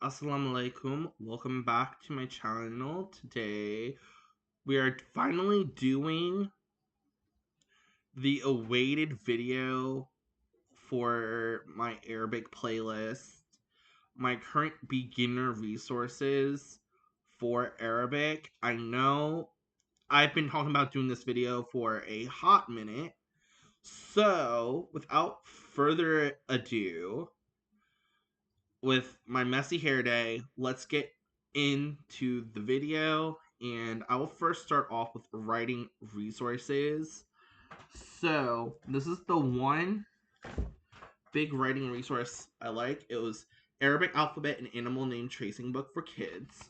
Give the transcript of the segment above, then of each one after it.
Assalamu alaikum. Welcome back to my channel. Today we are finally doing the awaited video for my Arabic playlist, my current beginner resources for Arabic. I know I've been talking about doing this video for a hot minute, so without further ado, with my messy hair day, let's get into the video. And I will first start off with writing resources. So, this is the one big writing resource I like. It was Arabic Alphabet and Animal Name Tracing Book for Kids.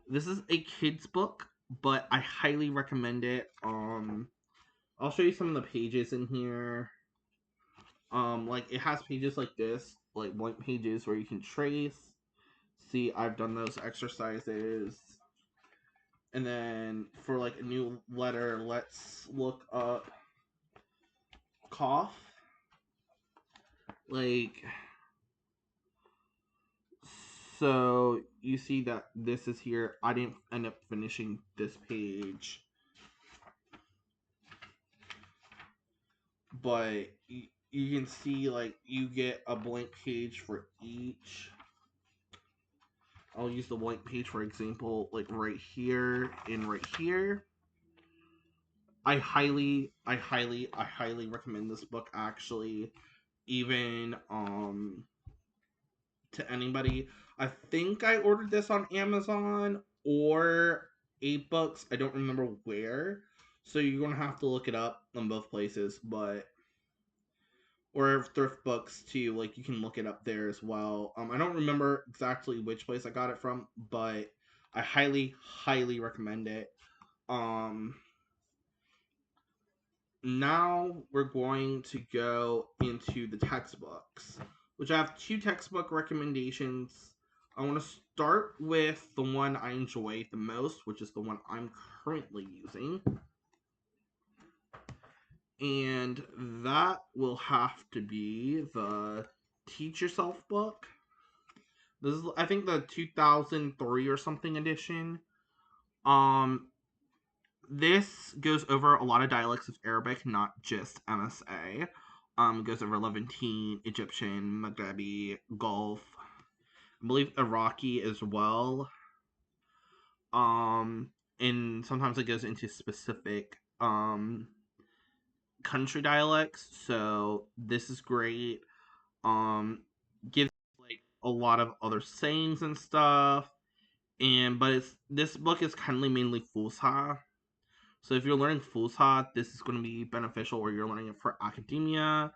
This is a kid's book, but I highly recommend it. I'll show you some of the pages in here. Like it has pages like this, like blank pages where you can trace. See, I've done those exercises. And then for like a new letter, let's look up cough. Like, so you see that this is here. I didn't end up finishing this page, but you can see like you get a blank page for each. I'll use the blank page for example, like right here and right here. I highly recommend this book actually, even to anybody. I think I ordered this on Amazon or 8 Books. I don't remember where. So you're gonna have to look it up on both places, but or thrift books too. Like you can look it up there as well. I don't remember exactly which place I got it from, but I highly recommend it. Um, Now we're going to go into the textbooks, which I have 2 textbook recommendations. I want to start with the one I enjoy the most, which is the one I'm currently using. And that will have to be the Teach Yourself book. This is, I think, the 2003 or something edition. Um, This goes over a lot of dialects of Arabic, not just MSA. Goes over Levantine, Egyptian, Maghrebi, Gulf, I believe Iraqi as well. Um, and sometimes it goes into specific country dialects. So this is great. Gives like a lot of other sayings and stuff. But this book is kind of mainly Fusha. So if you're learning Fusha, this is going to be beneficial, or you're learning it for academia.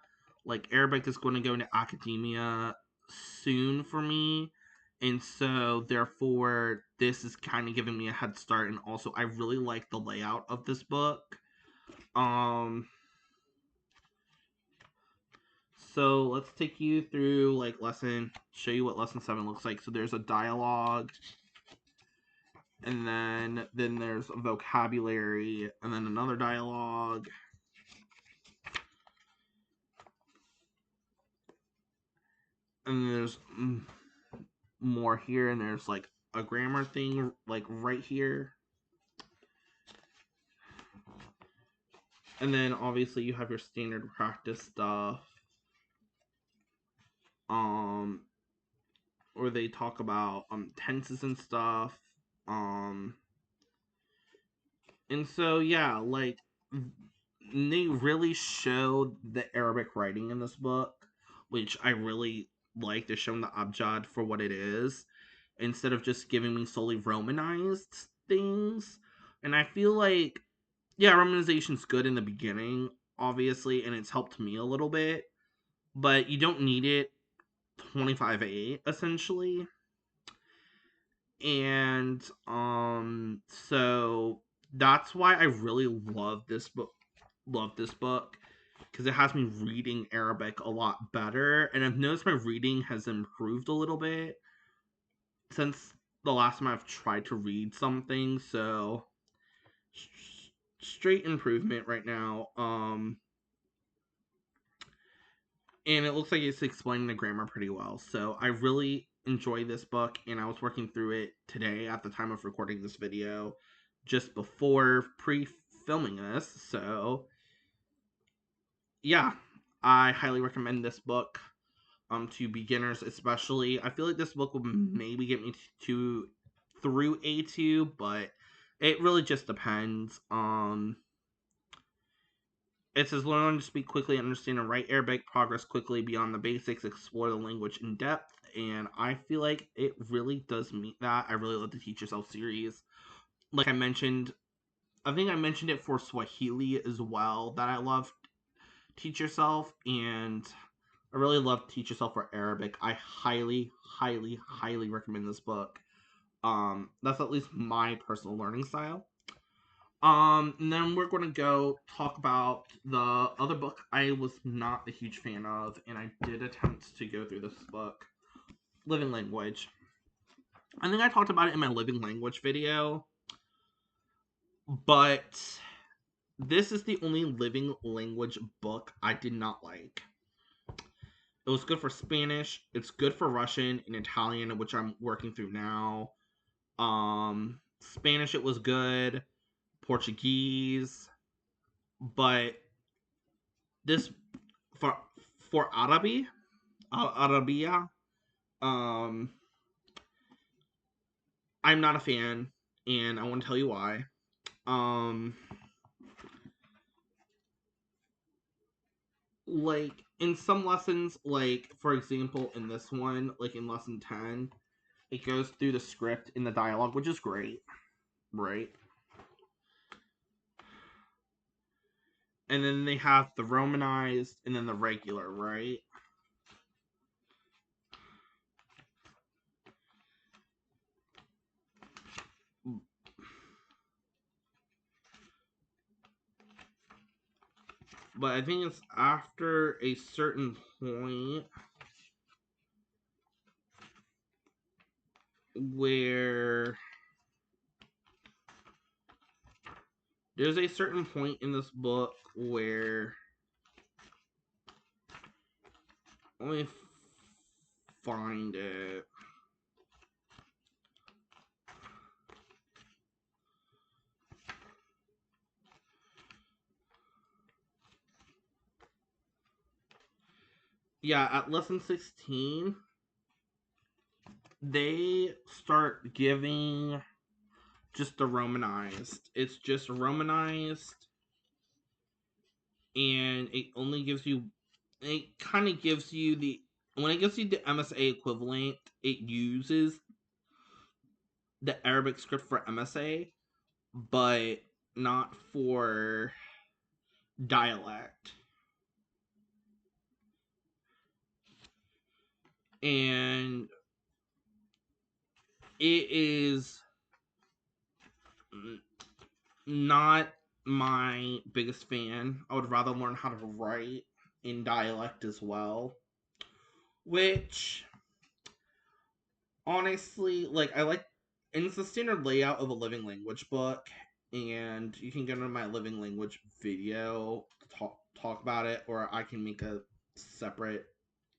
Like Arabic is going to go into academia soon for me. And so therefore this is kind of giving me a head start, and also I really like the layout of this book. So let's take you through like show you what lesson 7 looks like. So there's a dialogue, and then there's a vocabulary, and then another dialogue. And there's more here, and there's like a grammar thing like right here. And then obviously you have your standard practice stuff. Where they talk about tenses and stuff. And so yeah, like they really show the Arabic writing in this book, which I really like. They're showing the abjad for what it is, instead of just giving me solely romanized things. And I feel like, yeah, romanization's good in the beginning, obviously, and it's helped me a little bit, but you don't need it 25A, essentially. And so that's why I really love this book because it has me reading Arabic a lot better, and I've noticed my reading has improved a little bit since the last time I've tried to read something. So straight improvement right now. And it looks like it's explaining the grammar pretty well. So I really enjoy this book, and I was working through it today at the time of recording this video, just before pre-filming this. So yeah, I highly recommend this book to beginners, especially. I feel like this book will maybe get me to through A2, but it really just depends. It says learn to speak quickly, understand and write Arabic, progress quickly beyond the basics, explore the language in depth, and I feel like it really does meet that. I really love the Teach Yourself series. Like I mentioned, I think I mentioned it for Swahili as well, that I love Teach Yourself, and I really love Teach Yourself for Arabic. I highly, highly, highly recommend this book. That's at least my personal learning style. And then we're going to go talk about the other book I was not a huge fan of, and I did attempt to go through this book, Living Language. I think I talked about it in my Living Language video, but this is the only Living Language book I did not like. It was good for Spanish, it's good for Russian and Italian, which I'm working through now. Spanish, it was good. Portuguese, but this for Arabia, um, I'm not a fan, and I want to tell you why. Um, like in some lessons, like for example, in this one, like in lesson 10, it goes through the script in the dialogue, which is great, right? And then they have the romanized and then the regular, right? But I think it's after a certain point where there's a certain point in this book where, let me find it. Yeah, at lesson 16, they start giving just the romanized. It's just romanized, and it only gives you, it kind of gives you the, when it gives you the MSA equivalent, it uses the Arabic script for MSA, but not for dialect. And it is not my biggest fan. I would rather learn how to write in dialect as well. Which, honestly, like, I like, and it's the standard layout of a living language book, and you can go to my living language video to talk about it, or I can make a separate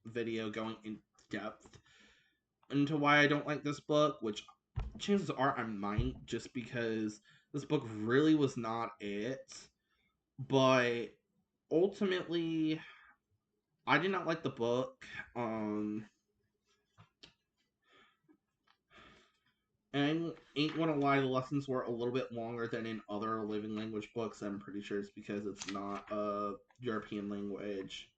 video going in depth into why I don't like this book, which chances are I might, just because this book really was not it. But ultimately, I did not like the book. And I ain't gonna lie, the lessons were a little bit longer than in other living language books. I'm pretty sure it's because it's not a European language.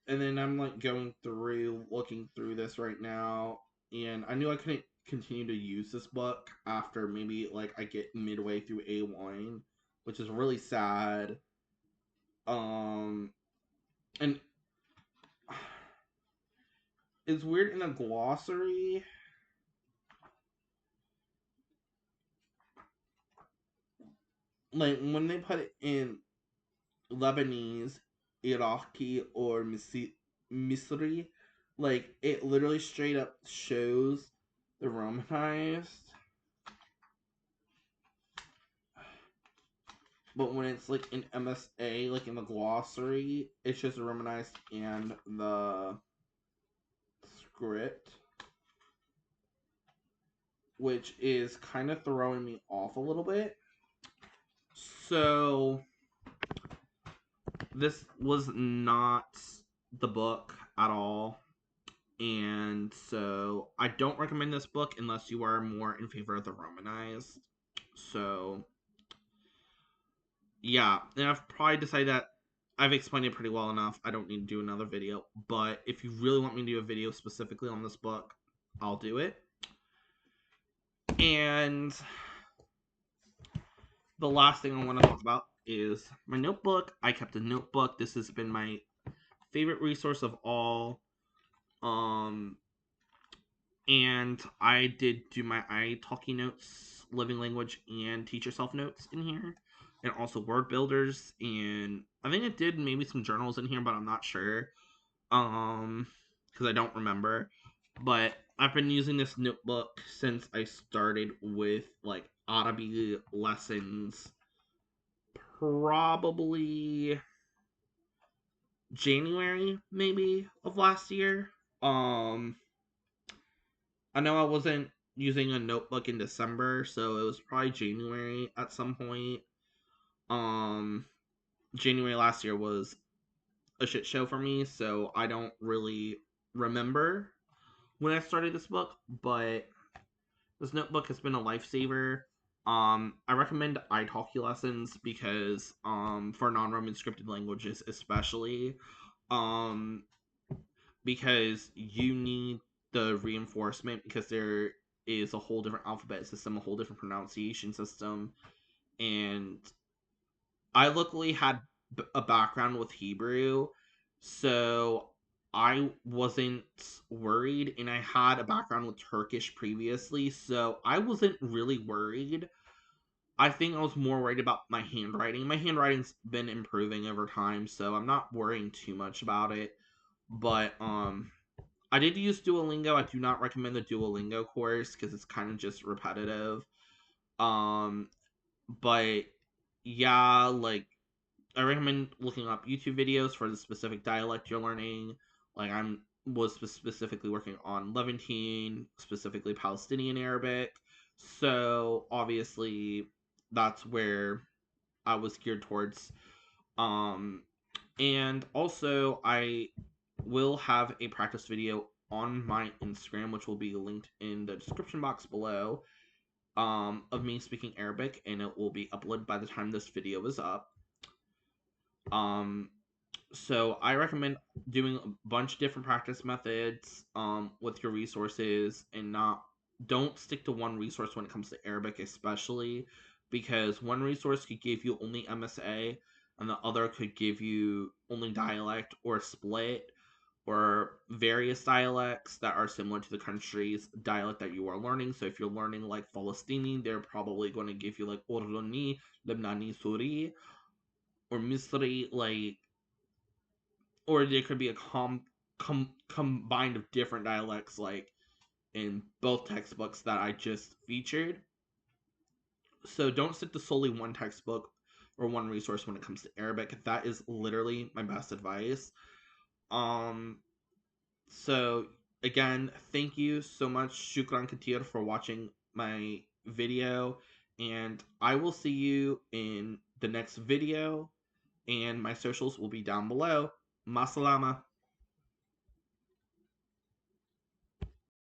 And then I'm like going through, looking through this right now, and I knew I couldn't continue to use this book after maybe like I get midway through A1, which is really sad. And it's weird in a glossary. Like when they put it in Lebanese, Iraqi, or Misri, like it literally straight up shows the Romanized. But when it's like in MSA, like in the glossary, it's just Romanized and the script, which is kind of throwing me off a little bit. So this was not the book at all. And so I don't recommend this book unless you are more in favor of the Romanized. So yeah, and I've probably decided that I've explained it pretty well enough. I don't need to do another video. But if you really want me to do a video specifically on this book, I'll do it. And the last thing I want to talk about is my notebook. I kept a notebook. This has been my favorite resource of all. Um, and I did do my iTalki notes, living language, and teach yourself notes in here, and also word builders. And I think it did maybe some journals in here, but I'm not sure. Because I don't remember. But I've been using this notebook since I started with like Audible lessons, probably January maybe of last year. Um, I know I wasn't using a notebook in December, so it was probably January at some point. Um, January last year was a shit show for me, so I don't really remember when I started this book, but this notebook has been a lifesaver. I recommend italki lessons because for non-Roman scripted languages especially, um, because you need the reinforcement because there is a whole different alphabet system, a whole different pronunciation system, and I luckily had a background with Hebrew, so I wasn't worried, and I had a background with Turkish previously, so I wasn't really worried. I think I was more worried about my handwriting. My handwriting's been improving over time, so I'm not worrying too much about it. But I did use Duolingo. I do not recommend the Duolingo course because it's kind of just repetitive. Um, but yeah, like I recommend looking up YouTube videos for the specific dialect you're learning. Like I'm was specifically working on Levantine, specifically Palestinian Arabic. So obviously that's where I was geared towards. Um and also I will have a practice video on my Instagram, which will be linked in the description box below, of me speaking Arabic, and it will be uploaded by the time this video is up. Um, so I recommend doing a bunch of different practice methods with your resources, and not don't stick to one resource when it comes to Arabic, especially because one resource could give you only MSA and the other could give you only dialect or split or various dialects that are similar to the country's dialect that you are learning. So if you're learning like Palestinian, they're probably going to give you like Urduni, Lebanese, Suri, or Misri, like, or there could be a combined of different dialects, like in both textbooks that I just featured. So don't stick to solely one textbook or one resource when it comes to Arabic. That is literally my best advice. Um, so again, thank you so much, Shukran Katir, for watching my video, and I will see you in the next video. And my socials will be down below. Masalama.